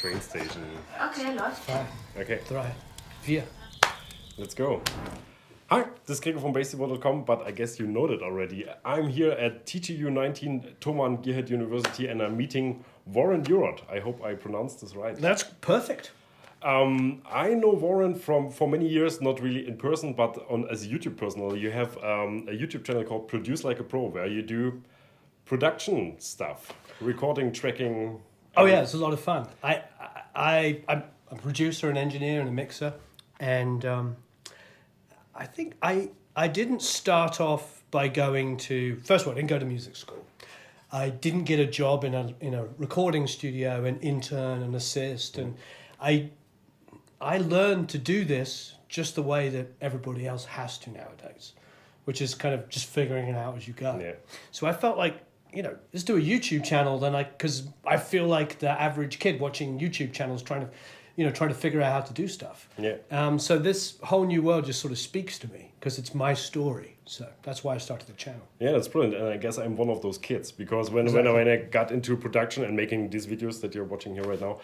train station. Okay, läuft. Okay. 3, 4. Let's go. Hi, this is Gregor from BassTheWorld.com, but I guess you know that already. I'm here at TGU 19, Thomann Gearhead University, and I'm meeting Warren Huart. I hope I pronounced this right. That's perfect. I know Warren for many years, not really in person, but as a YouTube personal. You have a YouTube channel called Produce Like a Pro, where you do production stuff, recording, tracking. Oh yeah, it's a lot of fun. I'm a producer, an engineer, and a mixer, and I think I didn't start off by going to. First of all, I didn't go to music school. I didn't get a job in a recording studio and intern and assist, and I learned to do this just the way that everybody else has to nowadays, which is kind of just figuring it out as you go. Yeah. So I felt like, let's do a YouTube channel. Then because I feel like the average kid watching YouTube channels trying to figure out how to do stuff. Yeah. So this whole new world just sort of speaks to me because it's my story. So that's why I started the channel. Yeah, that's brilliant. And I guess I'm one of those kids because when I got into production and making these videos that you're watching here right now,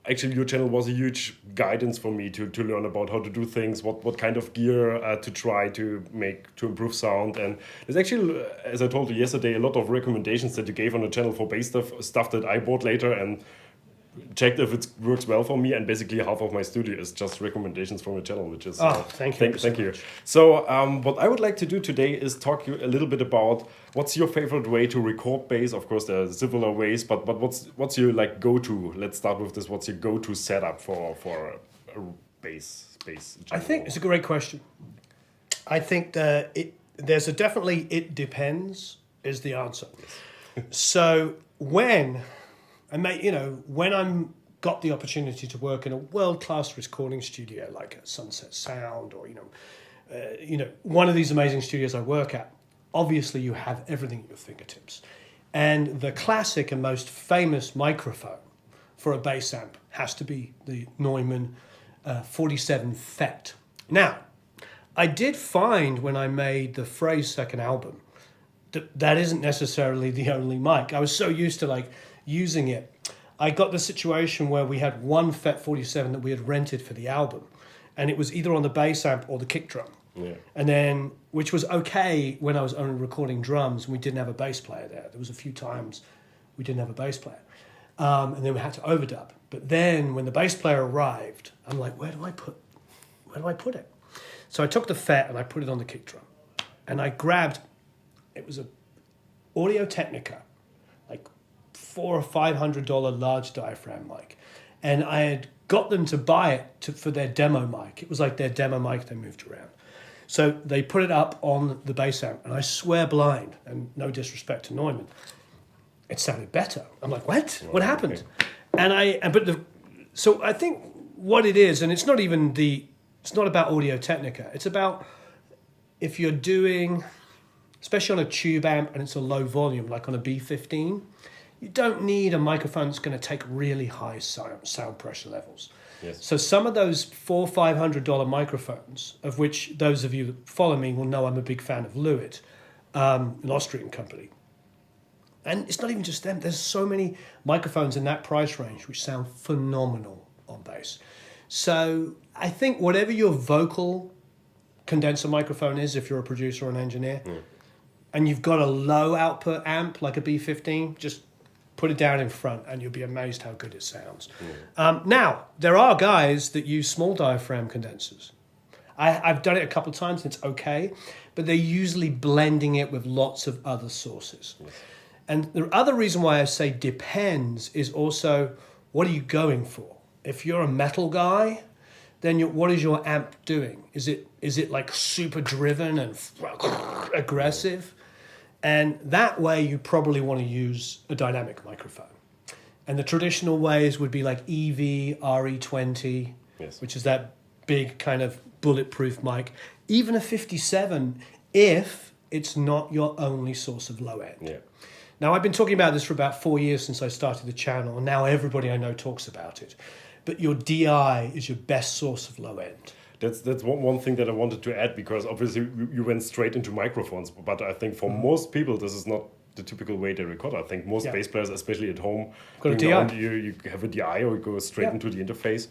actually your channel was a huge guidance for me to learn about how to do things, what kind of gear to try to make to improve sound. And there's actually, as I told you yesterday, a lot of recommendations that you gave on the channel for bass stuff that I bought later and checked if it works well for me, and basically half of my studio is just recommendations from the channel, which is thank you. Thank you. So what I would like to do today is talk you a little bit about what's your favorite way to record bass. Of course, there are similar ways, but what's your go-to? Let's start with this. What's your go-to setup for a bass? I think it's a great question. I think that there's a definitely it depends is the answer. Yes. So when I'm got the opportunity to work in a world-class recording studio like a Sunset Sound or one of these amazing studios I work at, obviously you have everything at your fingertips. And the classic and most famous microphone for a bass amp has to be the Neumann 47 FET. Now, I did find when I made the Phrase second album that isn't necessarily the only mic. I was so used to using it. I got the situation where we had one FET 47 that we had rented for the album, and it was either on the bass amp or the kick drum. Yeah. And then, which was okay when I was only recording drums and we didn't have a bass player there. There was a few times we didn't have a bass player. And then we had to overdub. But then when the bass player arrived, I'm like, where do I put it? So I took the FET and I put it on the kick drum. And I grabbed, it was a Audio Technica, $400 or $500 large diaphragm mic, and I had got them to buy it for their demo mic. It was like their demo mic they moved around. So they put it up on the bass amp, and I swear blind, and no disrespect to Neumann, it sounded better. I'm like, what? What happened? Okay. So I think what it is, and it's not about Audio Technica. It's about if you're doing, especially on a tube amp and it's a low volume, like on a B15, you don't need a microphone that's going to take really high sound pressure levels. Yes. So some of those $400-$500 microphones, of which those of you that follow me will know I'm a big fan of Lewitt, an Austrian company. And it's not even just them. There's so many microphones in that price range which sound phenomenal on bass. So I think whatever your vocal condenser microphone is, if you're a producer or an engineer, and you've got a low output amp like a B15, just put it down in front and you'll be amazed how good it sounds. Now, there are guys that use small diaphragm condensers. I've done it a couple of times and it's okay, but they're usually blending it with lots of other sources. Yes. And the other reason why I say depends is also, what are you going for? If you're a metal guy, then what is your amp doing? Is it like super driven and aggressive? And that way you probably want to use a dynamic microphone. And the traditional ways would be like EV, RE20, yes, which is that big kind of bulletproof mic. Even a 57, if it's not your only source of low end. Yeah. Now, I've been talking about this for about 4 years since I started the channel, and now everybody I know talks about it. But your DI is your best source of low end. That's one thing that I wanted to add, because obviously you went straight into microphones, but I think for most people this the typical way they record. I think most bass players, especially at home, got a DI. You have a DI or you go straight into the interface.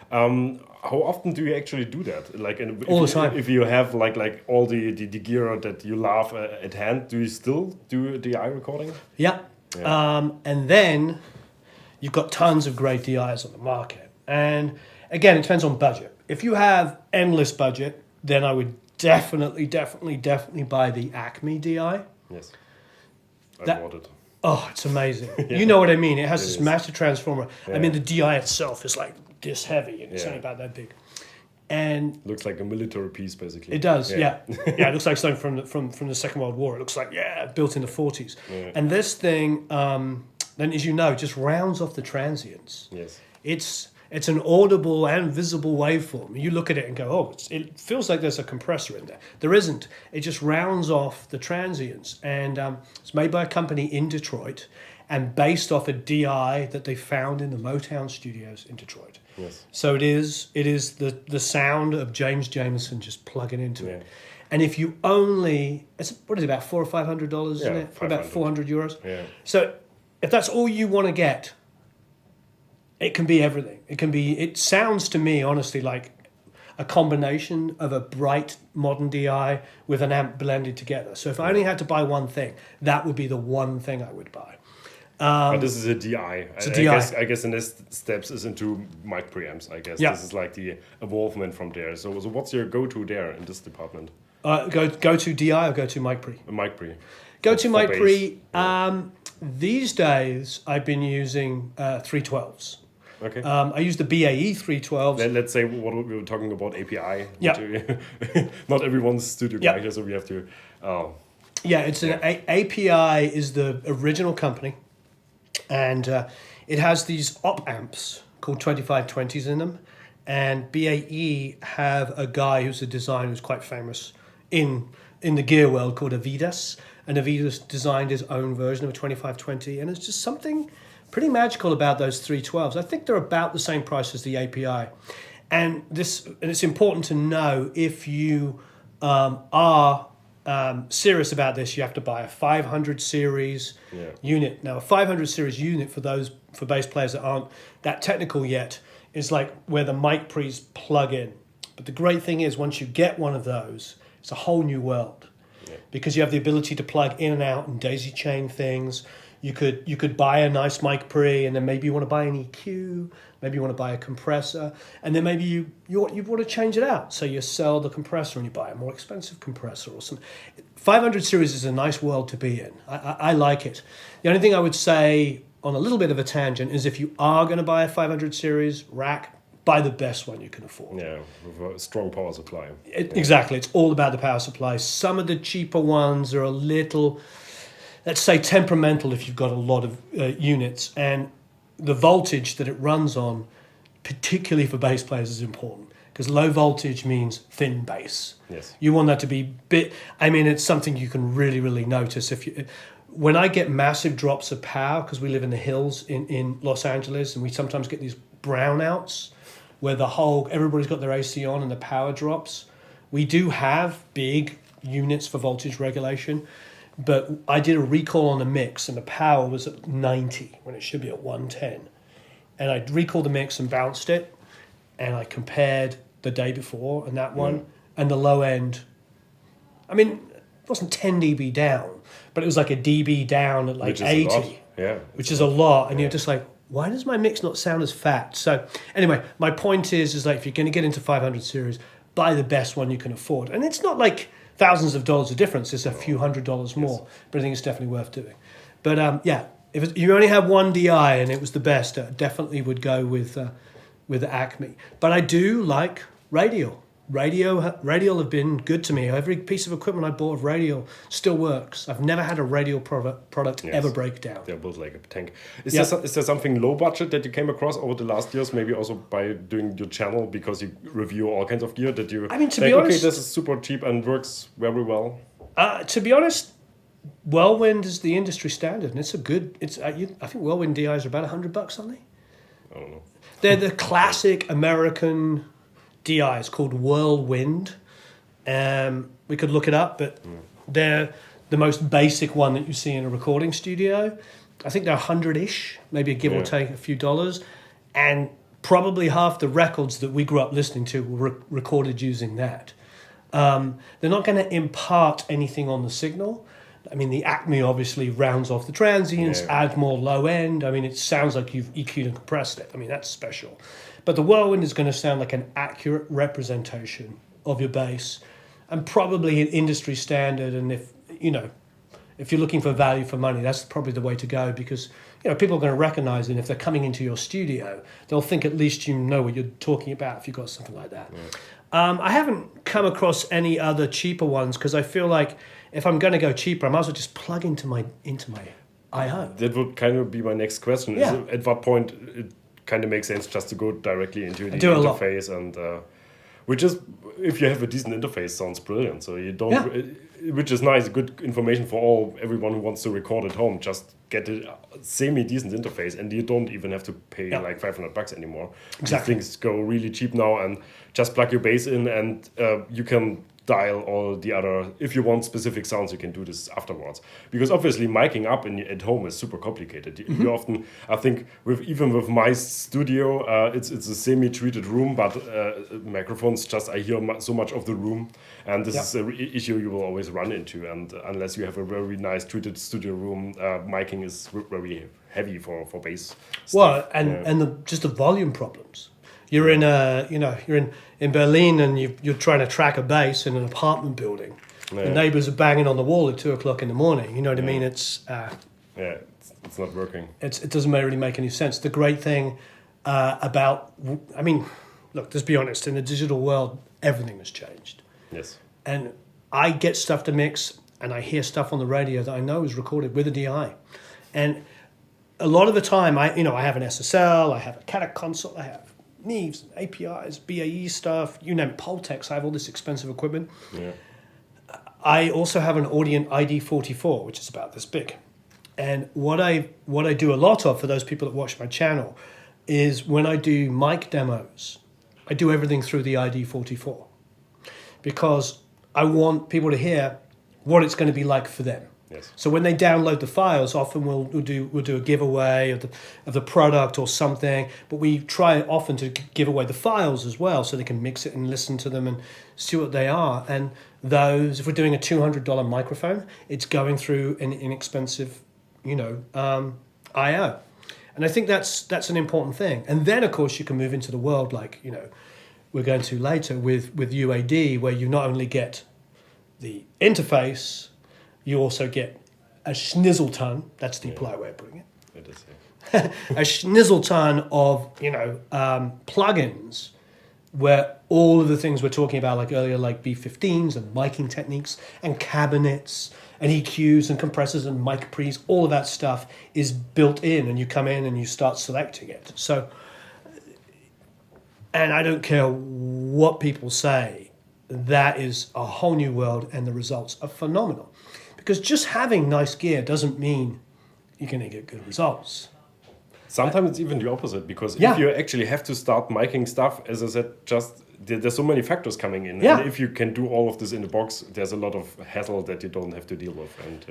How often do you actually do that? Like, all the time. If you have like all the gear that you love at hand, do you still do DI recording? Yeah. And then you've got tons of great DIs on the market. And again, it depends on budget. If you have endless budget, then I would definitely buy the Acme DI. Yes. I bought it. Oh, it's amazing. You know what I mean. It has this is. massive transformer. I mean, the DI itself is like this heavy, and it's only about that big. And looks like a military piece, basically. it does, yeah. It looks like something from the Second World War. It looks like, built in the 40s. Yeah. And this thing, then as you know, just rounds off the transients. Yes. It's an audible and visible waveform. You look at it and go, oh, it feels like there's a compressor in there. There isn't. It just rounds off the transients. And it's made by a company in Detroit and based off a DI that they found in the Motown studios in Detroit. Yes. So it is the sound of James Jamerson just plugging into it. And if you only, what is it, about $400 or $500, isn't it? For about 400 euros. Yeah. So if that's all you want to get, it can be everything. It sounds to me, honestly, like a combination of a bright modern DI with an amp blended together. So if I only had to buy one thing, that would be the one thing I would buy. But this is a DI. It's a DI. I guess the next steps is into mic preamps, I guess. Yeah. This is like the evolvement from there. So what's your go-to there in this department? Go to DI or go to mic pre? A mic pre. Go to mic pre. These days, I've been using 312s. Okay. I use the BAE 312s. Let's say what we were talking about API. Yeah. Not everyone's studio guy here, so we have to. API is the original company, and it has these op amps called 2520s in them, and BAE have a guy who's a designer who's quite famous in the gear world called Avidas, and Avidas designed his own version of a 2520, and it's just something pretty magical about those 312s. I think they're about the same price as the API. And it's important to know if you are serious about this, you have to buy a 500 series unit. Now, a 500 series unit for bass players that aren't that technical yet is like where the mic pre's plug in. But the great thing is once you get one of those, it's a whole new world. Because you have the ability to plug in and out and daisy chain things. You could buy a nice mic pre, and then maybe you want to buy an EQ, maybe you want to buy a compressor, and then maybe you want to change it out. So you sell the compressor and you buy a more expensive compressor or something. 500 series is a nice world to be in. I like it. The only thing I would say on a little bit of a tangent is if you are going to buy a 500 series rack, buy the best one you can afford. Yeah, with a strong power supply. Exactly. It's all about the power supply. Some of the cheaper ones are a little, let's say, temperamental if you've got a lot of units, and the voltage that it runs on, particularly for bass players, is important because low voltage means thin bass. Yes. You want that to be it's something you can really, really notice. When I get massive drops of power, because we live in the hills in Los Angeles, and we sometimes get these brownouts where everybody's got their AC on and the power drops. We do have big units for voltage regulation. But I did a recall on the mix, and the power was at 90 when it should be at 110. And I recalled the mix and bounced it, and I compared the day before and that one, and the low end. I mean, it wasn't 10 dB down, but it was like a dB down at like 80, which is a lot. And you're just like, why does my mix not sound as fat? So anyway, my point is like if you're going to get into 500 series, buy the best one you can afford. And it's not like thousands of dollars of difference, it's a few $100s more, but I think it's definitely worth doing. But if you only have one DI and it was the best, I definitely would go with Acme. But I do like Radial. Radial have been good to me. Every piece of equipment I bought of Radial still works. I've never had a Radial product ever break down. They're both like a tank. Is there something low budget that you came across over the last years, maybe also by doing your channel, because you review all kinds of gear that you to be honest, okay, this is super cheap and works very well? To be honest, Whirlwind is the industry standard, and it's a good. I think Whirlwind DIs are about $100, aren't they? I don't know. They're the classic American DIs called Whirlwind. We could look it up, but they're the most basic one that you see in a recording studio. I think they're 100-ish, maybe a give or take a few dollars. And probably half the records that we grew up listening to were recorded using that. They're not going to impart anything on the signal. I mean, the Acme obviously rounds off the transients, adds more low end. I mean, it sounds like you've EQ'd and compressed it. I mean, that's special. But the Whirlwind is going to sound like an accurate representation of your bass, and probably an industry standard. And if you're looking for value for money, that's probably the way to go, because people are going to recognize it. And if they're coming into your studio, they'll think at least you know what you're talking about if you've got something like that. I haven't come across any other cheaper ones, because I feel like if I'm going to go cheaper, I might as well just plug into my I/O. That would kind of be my next question. Yeah. At what point it kind of makes sense just to go directly into the interface, and which is, if you have a decent interface, sounds brilliant. So you don't, which is nice, good information for everyone who wants to record at home. Just get a semi-decent interface, and you don't even have to pay like $500 anymore. Exactly. Things go really cheap now, and just plug your bass in, and you can dial all the other. If you want specific sounds, you can do this afterwards. Because obviously, miking up at home is super complicated. You often, I think, even with my studio, it's a semi-treated room, but microphones I hear so much of the room, and this is an issue you will always run into. And unless you have a very nice treated studio room, miking is very heavy for bass. Well, and just the volume problems. You're in in Berlin, and you're trying to track a bass in an apartment building. The neighbors are banging on the wall at 2:00 in the morning. You know what I mean? It's it's not working. It doesn't really make any sense. The great thing look, let's be honest. In the digital world, everything has changed. Yes. And I get stuff to mix, and I hear stuff on the radio that I know is recorded with a DI, and a lot of the time, I have an SSL, I have a CADAC console, I have Neves, APIs, BAE stuff, you name it, Pultex. I have all this expensive equipment. Yeah. I also have an Audient ID44, which is about this big. And what I do a lot of, for those people that watch my channel, is when I do mic demos, I do everything through the ID44, because I want people to hear what it's going to be like for them. Yes. So when they download the files, often we'll do a giveaway of the product or something, but we try often to give away the files as well, so they can mix it and listen to them and see what they are. And those, if we're doing a $200 microphone, it's going through an inexpensive, I/O. And I think that's an important thing. And then, of course, you can move into the world like, we're going to later with UAD, where you not only get the interface, you also get a schnizzle ton. That's the polite way of putting it. It is, a schnizzle ton of plugins, where all of the things we're talking about, like earlier, like B15s and miking techniques and cabinets and EQs and compressors and mic pre's, all of that stuff is built in, and you come in and you start selecting it. So, and I don't care what people say, that is a whole new world, and the results are phenomenal. Because just having nice gear doesn't mean you're going to get good results. Sometimes it's even the opposite, because if you actually have to start miking stuff, as I said, there's so many factors coming in. Yeah. And if you can do all of this in the box, there's a lot of hassle that you don't have to deal with. And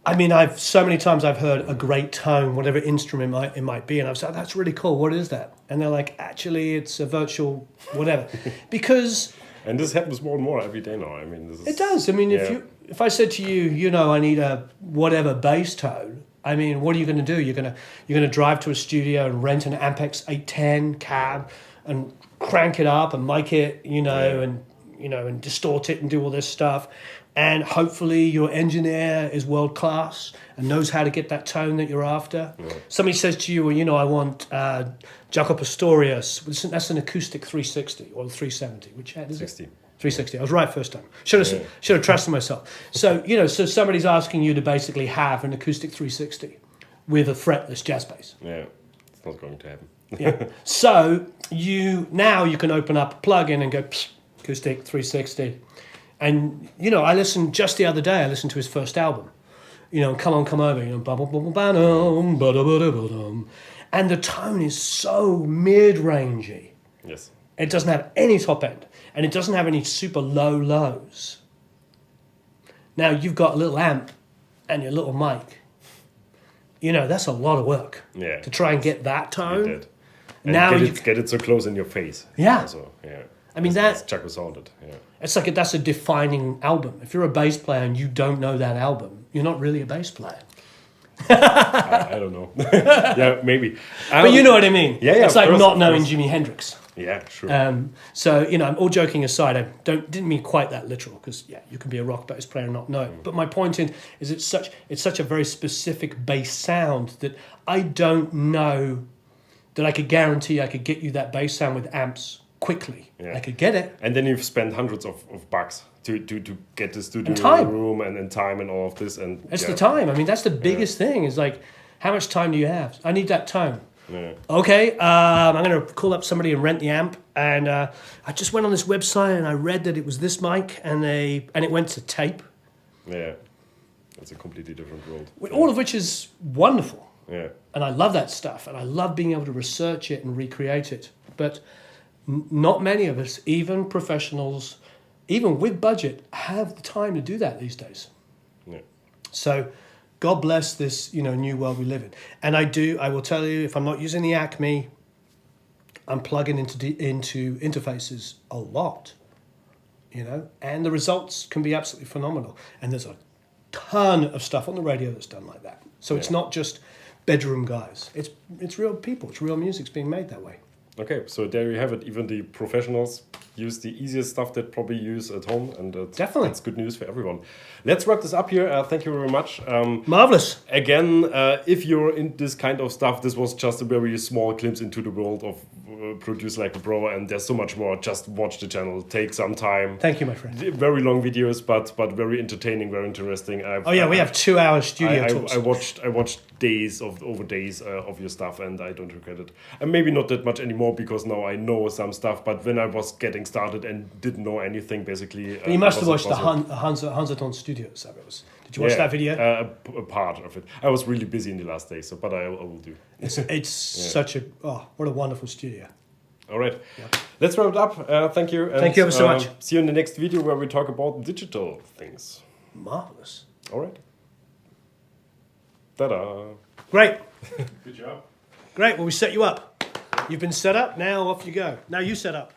I mean, so many times I've heard a great tone, whatever instrument it might be, and I've said, that's really cool, what is that? And they're like, actually, it's a virtual whatever. Because... And this happens more and more every day now. I mean, it does. I mean, if I said to you, I need a whatever bass tone, I mean, what are you going to do? You're going to drive to a studio and rent an Ampex 810 cab and crank it up and mic it, and distort it and do all this stuff. And hopefully your engineer is world class and knows how to get that tone that you're after. Yeah. Somebody says to you, well, I want Jaco Pastorius. That's an acoustic 360 or 370. Which head is 60. It? 360. I was right first time. Should have trusted myself. So, so somebody's asking you to basically have an acoustic 360 with a fretless jazz bass. Yeah, it's not going to happen. Yeah. So you can open up a plug-in and go, acoustic 360. And, I listened just the other day, I listened to his first album, Come On, Come Over, and the tone is so mid-rangey. Yes. It doesn't have any top end, and it doesn't have any super low lows. Now you've got a little amp and your little mic. You know, that's a lot of work to try and get that tone. You did. And now get it so close in your face. Yeah. Also, yeah. I mean, that's Chaco sounded. Yeah. It's like that's a defining album. If you're a bass player and you don't know that album, you're not really a bass player. I don't know. Yeah, maybe. But you know what I mean. Yeah. It's like not knowing Jimi Hendrix. Yeah, sure. So, you know, I'm all joking aside. I didn't mean quite that literal because, you can be a rock bass player and not know it. But my point is it's such a very specific bass sound that I don't know that I could guarantee I could get you that bass sound with amps quickly. Yeah. I could get it. And then you've spent hundreds of bucks to get the studio room and time and all of this. And it's the time. I mean, that's the biggest thing is like, how much time do you have? I need that tone. Yeah. Okay, I'm going to call up somebody and rent the amp. And I just went on this website and I read that it was this mic and it went to tape. Yeah, that's a completely different world. All of which is wonderful. Yeah. And I love that stuff. And I love being able to research it and recreate it. But not many of us, even professionals, even with budget, have the time to do that these days. Yeah. So God bless this, new world we live in. And I will tell you, if I'm not using the Acme, I'm plugging into interfaces a lot, and the results can be absolutely phenomenal. And there's a ton of stuff on the radio that's done like that. So it's not just bedroom guys. It's real people. It's real music's being made that way. Okay, so there you have it. Even the professionals use the easiest stuff that probably use at home, and definitely that's good news for everyone. Let's wrap this up here. Thank you very much. Marvelous. Again, if you're in this kind of stuff, this was just a very small glimpse into the world of Produce Like a Pro, and there's so much more. Just watch the channel. Take some time. Thank you, my friend. Very long videos, but very entertaining, very interesting. We have 2 hours studio tours. I watched days of your stuff, and I don't regret it. And maybe not that much anymore because now I know some stuff. But when I was getting started and didn't know anything, basically, you must have watched the Hansaton Studios. Did you watch that video? A part of it. I was really busy in the last day, but I will do. It's such a what a wonderful studio. All right, let's wrap it up. Thank you. Thank you ever so much. See you in the next video where we talk about digital things. Marvelous. All right. Ta-da. Great. Good job. Great. Well, we set you up. You've been set up. Now off you go. Now you set up.